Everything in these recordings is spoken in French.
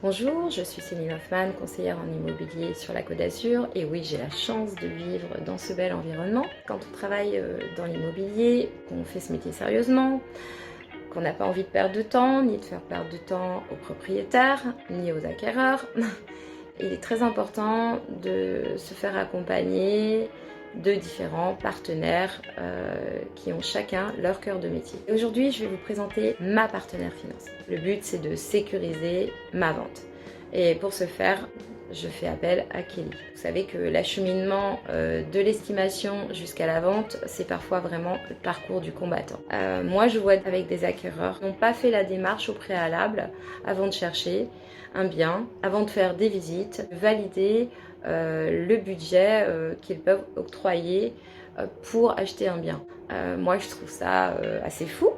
Bonjour, je suis Céline Hoffman, conseillère en immobilier sur la Côte d'Azur. Et oui, j'ai la chance de vivre dans ce bel environnement. Quand on travaille dans l'immobilier, qu'on fait ce métier sérieusement, qu'on n'a pas envie de perdre de temps, ni de faire perdre de temps aux propriétaires, ni aux acquéreurs, il est très important de se faire accompagner de différents partenaires qui ont chacun leur cœur de métier. Aujourd'hui, je vais vous présenter ma partenaire finance. Le but, c'est de sécuriser ma vente. Et pour ce faire, je fais appel à Kelly. Vous savez que l'acheminement de l'estimation jusqu'à la vente, c'est parfois vraiment le parcours du combattant. Moi, je vois avec des acquéreurs qui n'ont pas fait la démarche au préalable avant de chercher un bien, avant de faire des visites, valider le budget qu'ils peuvent octroyer pour acheter un bien. Moi, je trouve ça assez fou,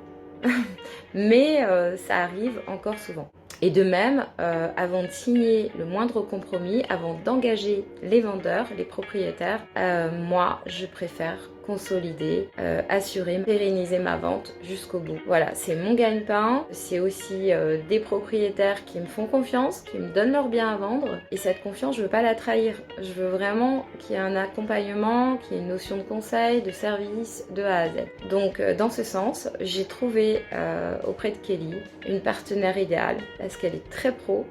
mais ça arrive encore souvent. Et de même, avant de signer le moindre compromis, avant d'engager les vendeurs, les propriétaires, moi, je préfère consolider, assurer, pérenniser ma vente jusqu'au bout. Voilà, c'est mon gagne-pain. C'est aussi des propriétaires qui me font confiance, qui me donnent leur bien à vendre. Et cette confiance, je veux pas la trahir. Je veux vraiment qu'il y ait un accompagnement, qu'il y ait une notion de conseil, de service, de A à Z. Donc, dans ce sens, j'ai trouvé auprès de Kelly une partenaire idéale parce qu'elle est très pro.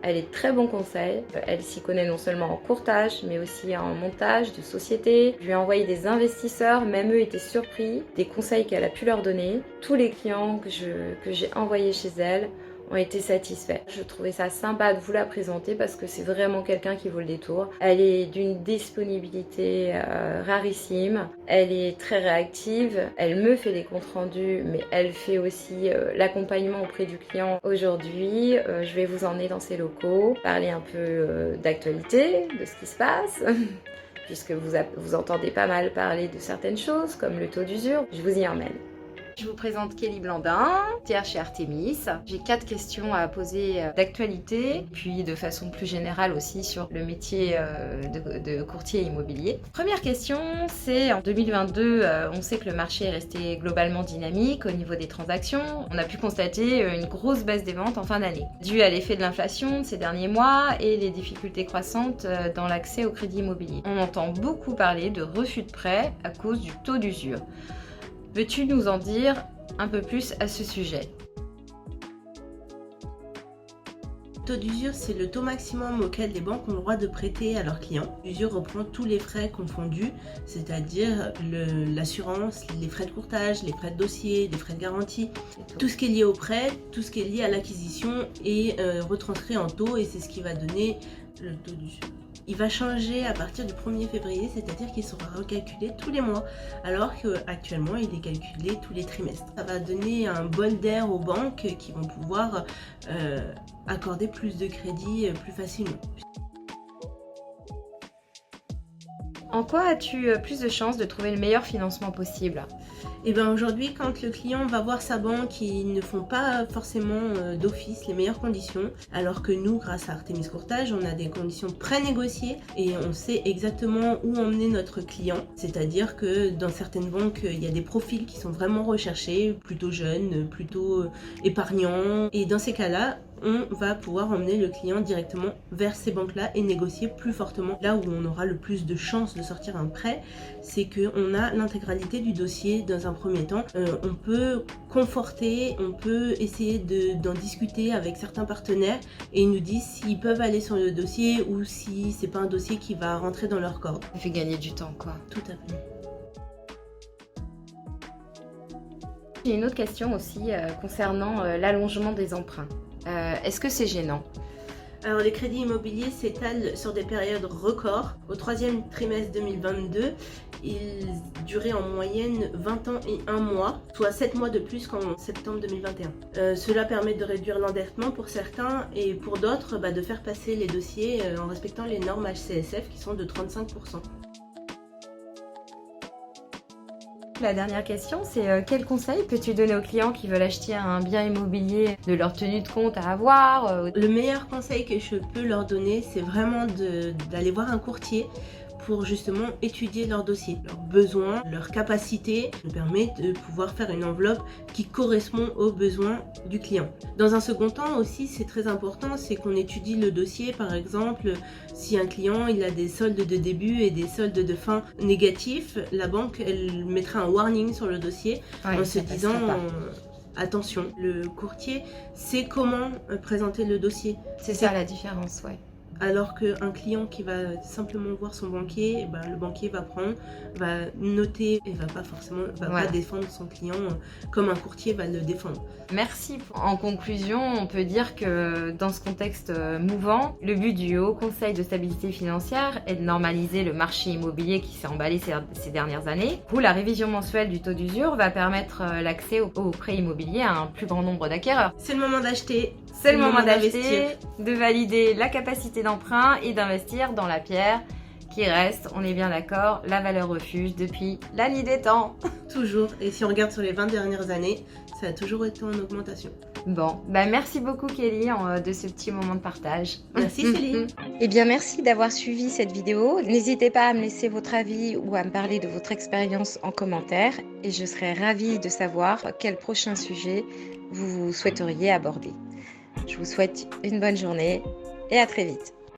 Elle est très bon conseil, elle s'y connaît non seulement en courtage mais aussi en montage de société. Je lui ai envoyé des investisseurs, même eux étaient surpris des conseils qu'elle a pu leur donner. Tous les clients que j'ai envoyés chez elle ont été satisfaits. Je trouvais ça sympa de vous la présenter parce que c'est vraiment quelqu'un qui vaut le détour. Elle est d'une disponibilité rarissime, elle est très réactive, elle me fait des comptes rendus mais elle fait aussi l'accompagnement auprès du client. Aujourd'hui, je vais vous emmener dans ses locaux, parler un peu d'actualité, de ce qui se passe. Puisque vous entendez pas mal parler de certaines choses comme le taux d'usure, je vous y emmène. Je vous présente Kelly Blandin, tiers chez Artemis. J'ai 4 questions à poser d'actualité, puis de façon plus générale aussi sur le métier de courtier immobilier. Première question, c'est en 2022, on sait que le marché est resté globalement dynamique au niveau des transactions. On a pu constater une grosse baisse des ventes en fin d'année, due à l'effet de l'inflation de ces derniers mois et les difficultés croissantes dans l'accès au crédit immobilier. On entend beaucoup parler de refus de prêt à cause du taux d'usure. Peux-tu nous en dire un peu plus à ce sujet? Le taux d'usure, c'est le taux maximum auquel les banques ont le droit de prêter à leurs clients. L'usure reprend tous les frais confondus, c'est-à-dire l'assurance, les frais de courtage, les frais de dossier, les frais de garantie. Tout ce qui est lié au prêt, tout ce qui est lié à l'acquisition est retranscrit en taux et c'est ce qui va donner le taux d'usure. Il va changer à partir du 1er février, c'est-à-dire qu'il sera recalculé tous les mois, alors qu'actuellement il est calculé tous les trimestres. Ça va donner un bol d'air aux banques qui vont pouvoir accorder plus de crédit plus facilement. En quoi as-tu plus de chances de trouver le meilleur financement possible? Et bien aujourd'hui, quand le client va voir sa banque, ils ne font pas forcément d'office les meilleures conditions, alors que nous, grâce à Artemis Courtage, on a des conditions pré-négociées et on sait exactement où emmener notre client. C'est-à-dire que dans certaines banques, il y a des profils qui sont vraiment recherchés, plutôt jeunes, plutôt épargnants. Et dans ces cas-là, on va pouvoir emmener le client directement vers ces banques-là et négocier plus fortement. Là où on aura le plus de chances de sortir un prêt, c'est qu'on a l'intégralité du dossier dans un premier temps. On peut conforter, on peut essayer d'en discuter avec certains partenaires et ils nous disent s'ils peuvent aller sur le dossier ou si c'est pas un dossier qui va rentrer dans leur corde. Ça fait gagner du temps, quoi. Tout à fait. J'ai une autre question aussi concernant l'allongement des emprunts. Est-ce que c'est gênant? Alors les crédits immobiliers s'étalent sur des périodes records. Au 3e trimestre 2022, ils duraient en moyenne 20 ans et 1 mois, soit 7 mois de plus qu'en septembre 2021. Cela permet de réduire l'endettement pour certains et pour d'autres de faire passer les dossiers en respectant les normes HCSF qui sont de 35%. La dernière question, c'est quel conseil peux-tu donner aux clients qui veulent acheter un bien immobilier, de leur tenue de compte à avoir? Le meilleur conseil que je peux leur donner, c'est vraiment d'aller voir un courtier pour justement étudier leur dossier, leurs besoins, leurs capacités, nous permet de pouvoir faire une enveloppe qui correspond aux besoins du client. Dans un second temps aussi, c'est très important, c'est qu'on étudie le dossier. Par exemple, si un client il a des soldes de début et des soldes de fin négatifs, la banque elle mettra un warning sur le dossier en se disant attention, le courtier sait comment présenter le dossier. C'est ça la différence, ouais. Alors qu'un client qui va simplement voir son banquier, le banquier va prendre, va noter et va pas défendre son client comme un courtier va le défendre. Merci. En conclusion, on peut dire que dans ce contexte mouvant, le but du Haut Conseil de stabilité financière est de normaliser le marché immobilier qui s'est emballé ces dernières années, où la révision mensuelle du taux d'usure va permettre l'accès aux prêts immobiliers à un plus grand nombre d'acquéreurs. C'est le moment d'acheter. C'est le moment d'acheter, de valider la capacité d'emprunt et d'investir dans la pierre qui reste, on est bien d'accord, la valeur refuge depuis la nuit des temps. Toujours, et si on regarde sur les 20 dernières années, ça a toujours été en augmentation. Bon, merci beaucoup Kelly de ce petit moment de partage. Merci Céline. Eh bien merci d'avoir suivi cette vidéo. N'hésitez pas à me laisser votre avis ou à me parler de votre expérience en commentaire et je serai ravie de savoir quel prochain sujet vous souhaiteriez aborder. Je vous souhaite une bonne journée et à très vite.